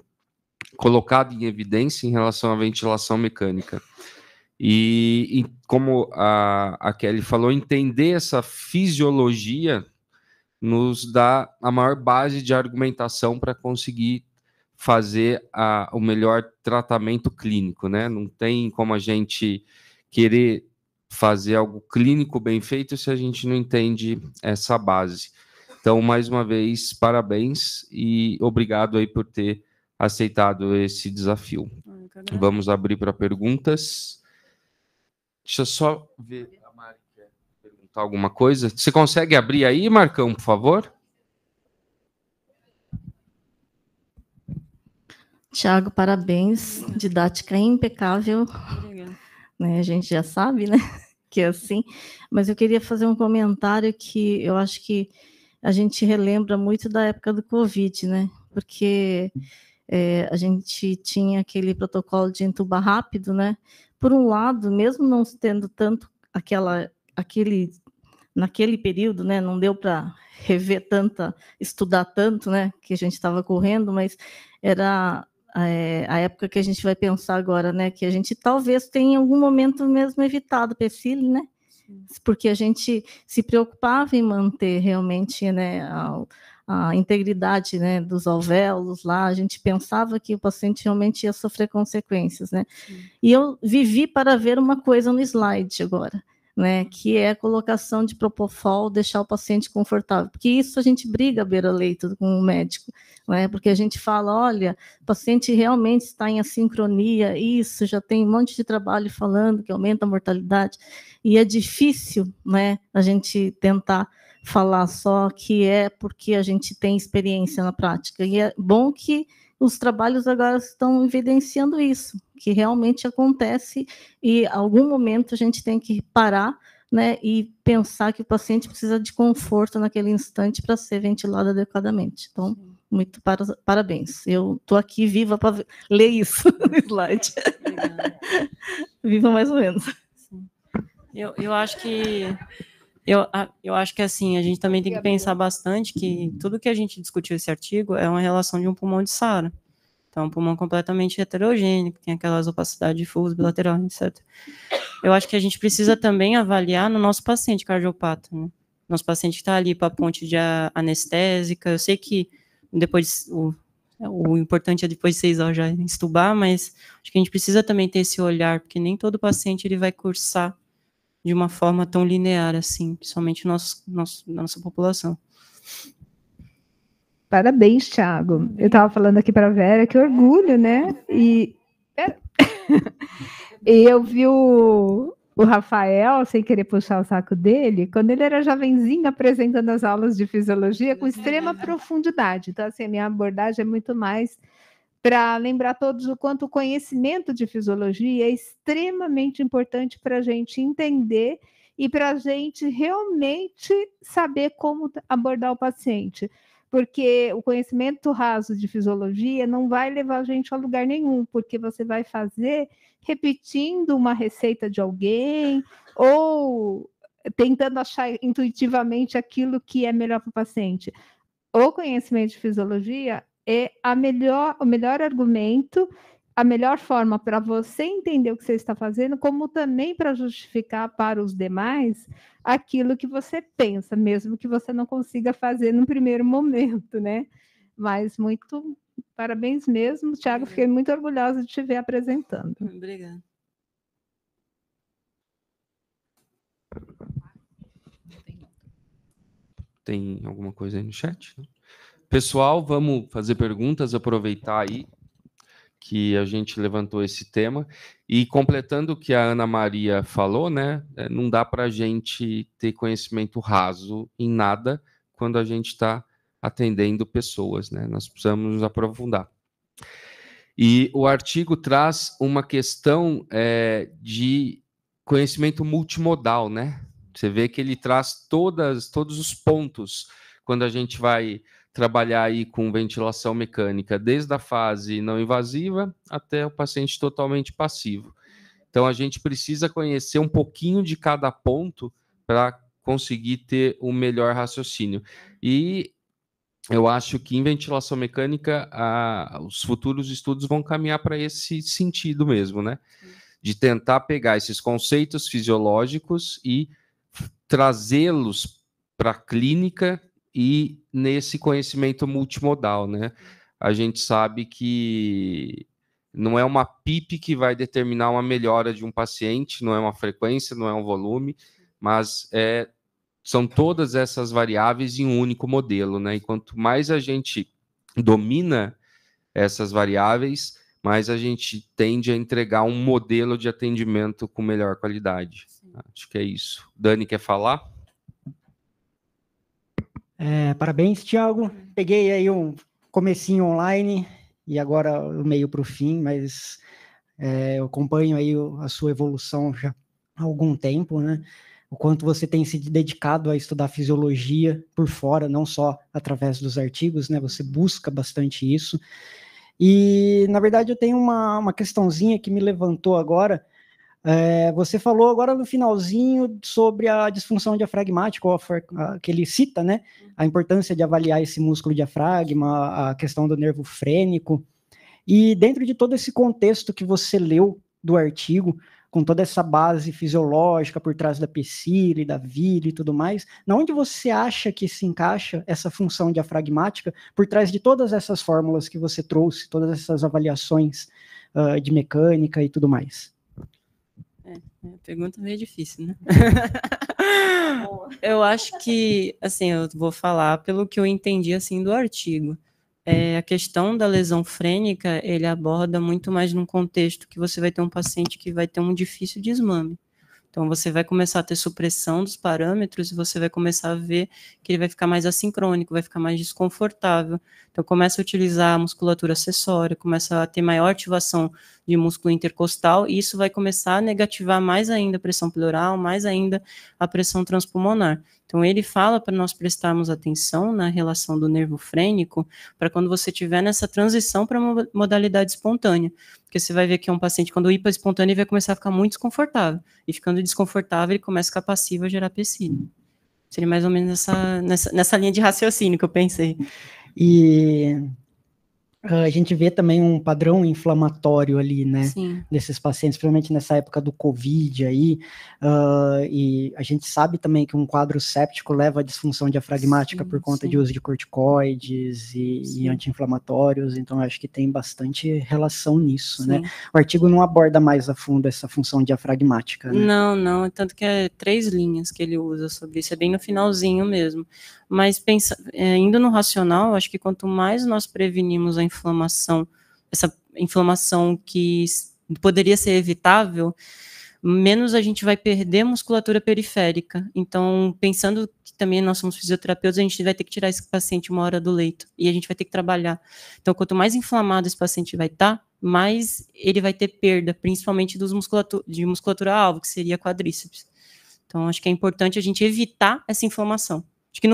colocado em evidência em relação à ventilação mecânica. E como a Kelly falou, entender essa fisiologia nos dá a maior base de argumentação para conseguir fazer o melhor tratamento clínico, né? Não tem como a gente querer fazer algo clínico bem feito se a gente não entende essa base. Então, mais uma vez, parabéns e obrigado aí por ter aceitado esse desafio. Vamos abrir para perguntas. Deixa eu só ver, a Mari quer perguntar alguma coisa. Você consegue abrir aí, Marcão, por favor? Tiago, parabéns, didática impecável. Né, a gente já sabe, né, que é assim, mas eu queria fazer um comentário que eu acho que a gente relembra muito da época do Covid, né, porque a gente tinha aquele protocolo de entubar rápido, né, por um lado, mesmo não tendo tanto naquele período, né, não deu para rever estudar tanto, né, que a gente estava correndo, mas era a época que a gente vai pensar agora, né, que a gente talvez tenha em algum momento mesmo evitado o PFIL, né, porque a gente se preocupava em manter realmente, né, a integridade, né, dos alvéolos lá, a gente pensava que o paciente realmente ia sofrer consequências, né, e eu vivi para ver uma coisa no slide agora, né, que é a colocação de propofol, deixar o paciente confortável, porque isso a gente briga à beira-leito com o médico, né, porque a gente fala, olha, o paciente realmente está em assincronia, isso, já tem um monte de trabalho falando que aumenta a mortalidade, e é difícil, né, a gente tentar falar só que é porque a gente tem experiência na prática, e é bom que os trabalhos agora estão evidenciando isso, que realmente acontece e, em algum momento, a gente tem que parar, né, e pensar que o paciente precisa de conforto naquele instante para ser ventilado adequadamente. Então, muito parabéns. Eu estou aqui viva para ler isso no slide. Viva mais ou menos. Eu acho que... Eu acho que, assim, a gente também tem que pensar bastante que tudo que a gente discutiu esse artigo é uma relação de um pulmão de SARA. Então, um pulmão completamente heterogêneo, que tem aquelas opacidades difusas, bilateral, etc. Eu acho que a gente precisa também avaliar no nosso paciente cardiopata, né? Nosso paciente que está ali para a ponte de anestésica. Eu sei que depois o importante é depois de 6 horas já estubar, mas acho que a gente precisa também ter esse olhar, porque nem todo paciente ele vai cursar de uma forma tão linear assim, principalmente nossa população. Parabéns, Thiago. Eu estava falando aqui para a Vera, que orgulho, né? E eu vi o Rafael, sem querer puxar o saco dele, quando ele era jovenzinho, apresentando as aulas de fisiologia com extrema profundidade. Então, assim, a minha abordagem é muito mais para lembrar todos o quanto o conhecimento de fisiologia é extremamente importante para a gente entender e para a gente realmente saber como abordar o paciente. Porque o conhecimento raso de fisiologia não vai levar a gente a lugar nenhum, porque você vai fazer repetindo uma receita de alguém ou tentando achar intuitivamente aquilo que é melhor para o paciente. O conhecimento de fisiologia é o melhor argumento, a melhor forma para você entender o que você está fazendo, como também para justificar para os demais aquilo que você pensa, mesmo que você não consiga fazer no primeiro momento, né? Mas muito parabéns mesmo, Thiago, fiquei muito orgulhosa de te ver apresentando. Obrigada. Tem alguma coisa aí no chat? Pessoal, vamos fazer perguntas, aproveitar aí que a gente levantou esse tema. E completando o que a Ana Maria falou, né, não dá para a gente ter conhecimento raso em nada quando a gente está atendendo pessoas, né? Nós precisamos nos aprofundar. E o artigo traz uma questão de conhecimento multimodal, né? Você vê que ele traz todos os pontos quando a gente vai trabalhar aí com ventilação mecânica, desde a fase não invasiva até o paciente totalmente passivo. Então, a gente precisa conhecer um pouquinho de cada ponto para conseguir ter o melhor raciocínio. E eu acho que em ventilação mecânica, os futuros estudos vão caminhar para esse sentido mesmo, né? De tentar pegar esses conceitos fisiológicos e trazê-los para a clínica e nesse conhecimento multimodal, né? A gente sabe que não é uma PIP que vai determinar uma melhora de um paciente, não é uma frequência, não é um volume, mas são todas essas variáveis em um único modelo, né? E quanto mais a gente domina essas variáveis, mais a gente tende a entregar um modelo de atendimento com melhor qualidade. Acho que é isso. Dani, quer falar? Parabéns, Thiago. Peguei aí um comecinho online e agora o meio para o fim, mas eu acompanho aí a sua evolução já há algum tempo, né? O quanto você tem se dedicado a estudar fisiologia por fora, não só através dos artigos, né? Você busca bastante isso. E, na verdade, eu tenho uma questãozinha que me levantou agora. Você falou agora no finalzinho sobre a disfunção diafragmática, que ele cita, né? A importância de avaliar esse músculo diafragma, a questão do nervo frênico. E dentro de todo esse contexto que você leu do artigo, com toda essa base fisiológica por trás da PSIL, da VIL e tudo mais, na onde você acha que se encaixa essa função diafragmática por trás de todas essas fórmulas que você trouxe, todas essas avaliações de mecânica e tudo mais? A pergunta meio difícil, né? Eu acho que, assim, eu vou falar pelo que eu entendi, assim, do artigo. A questão da lesão frênica, ele aborda muito mais num contexto que você vai ter um paciente que vai ter um difícil desmame. Então, você vai começar a ter supressão dos parâmetros e você vai começar a ver que ele vai ficar mais assincrônico, vai ficar mais desconfortável. Então, começa a utilizar a musculatura acessória, começa a ter maior ativação de músculo intercostal e isso vai começar a negativar mais ainda a pressão pleural, mais ainda a pressão transpulmonar. Então, ele fala para nós prestarmos atenção na relação do nervo frênico para quando você estiver nessa transição para uma modalidade espontânea. Porque você vai ver que é um paciente, quando o hipo é espontâneo, ele vai começar a ficar muito desconfortável. E ficando desconfortável, ele começa a ficar passivo a gerar PSIL. Seria mais ou menos nessa linha de raciocínio que eu pensei. E a gente vê também um padrão inflamatório ali, né? Sim. Desses pacientes, principalmente nessa época do Covid aí, e a gente sabe também que um quadro séptico leva à disfunção diafragmática por conta de uso de corticoides e anti-inflamatórios, então acho que tem bastante relação nisso, né? O artigo não aborda mais a fundo essa função diafragmática, né? Não, tanto que é 3 linhas que ele usa sobre isso, é bem no finalzinho mesmo. Mas indo no racional, acho que quanto mais nós prevenimos a inflamação, essa inflamação que poderia ser evitável, menos a gente vai perder musculatura periférica. Então, pensando que também nós somos fisioterapeutas, a gente vai ter que tirar esse paciente uma hora do leito, e a gente vai ter que trabalhar. Então, quanto mais inflamado esse paciente vai estar, mais ele vai ter perda, principalmente de musculatura alvo, que seria quadríceps. Então, acho que é importante a gente evitar essa inflamação. Acho que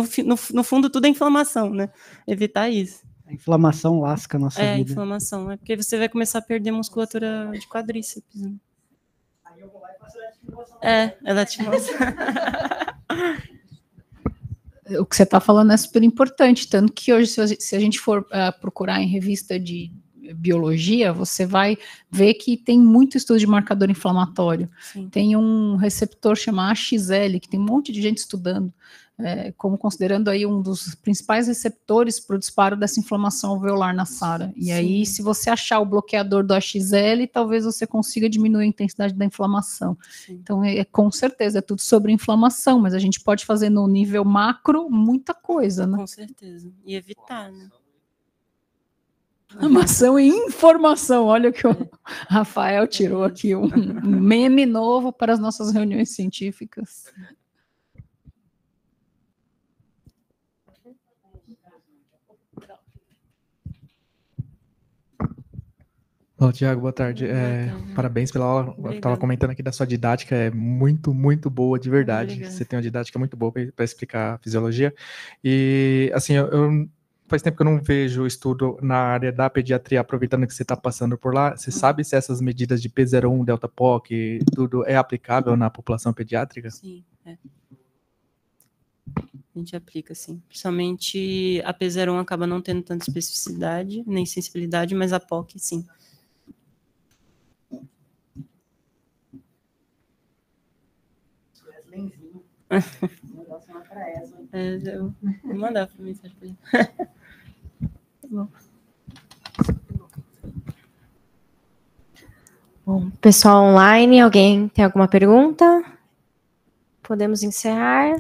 no fundo tudo é inflamação, né? Evitar isso. A inflamação lasca a nossa vida. Inflamação, porque você vai começar a perder musculatura de quadríceps, né? Aí eu vou lá e faço elatimulação. Elatimulação. O que você está falando é super importante, tanto que hoje, se a gente for procurar em revista de biologia, você vai ver que tem muito estudo de marcador inflamatório. Sim. Tem um receptor chamado AXL, que tem um monte de gente estudando, como considerando aí um dos principais receptores para o disparo dessa inflamação alveolar na SARA. E aí, se você achar o bloqueador do AXL, talvez você consiga diminuir a intensidade da inflamação. Sim. Então, com certeza, é tudo sobre inflamação, mas a gente pode fazer no nível macro muita coisa, né? Com certeza. E evitar, né? Inflamação e informação. Olha o que o Rafael tirou aqui, um meme novo para as nossas reuniões científicas. Olá, Tiago, boa tarde. Parabéns pela aula. Eu estava comentando aqui da sua didática, é muito, muito boa, de verdade. Obrigada. Você tem uma didática muito boa para explicar a fisiologia. E, assim, eu faz tempo que eu não vejo estudo na área da pediatria, aproveitando que você está passando por lá. Você sabe se essas medidas de P01, Delta POC, tudo é aplicável na população pediátrica? Sim, é. A gente aplica, sim. Principalmente a P01 acaba não tendo tanta especificidade, nem sensibilidade, mas a POC, sim. Eu vou mandar para mensagem para ele. Tá Bom, pessoal online, alguém tem alguma pergunta? Podemos encerrar?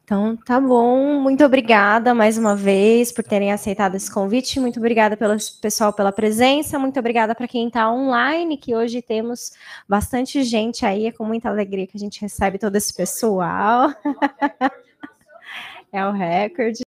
Então, tá bom. Muito obrigada mais uma vez por terem aceitado esse convite. Muito obrigada pessoal pela presença. Muito obrigada para quem está online, que hoje temos bastante gente aí. É com muita alegria que a gente recebe todo esse pessoal. É o recorde.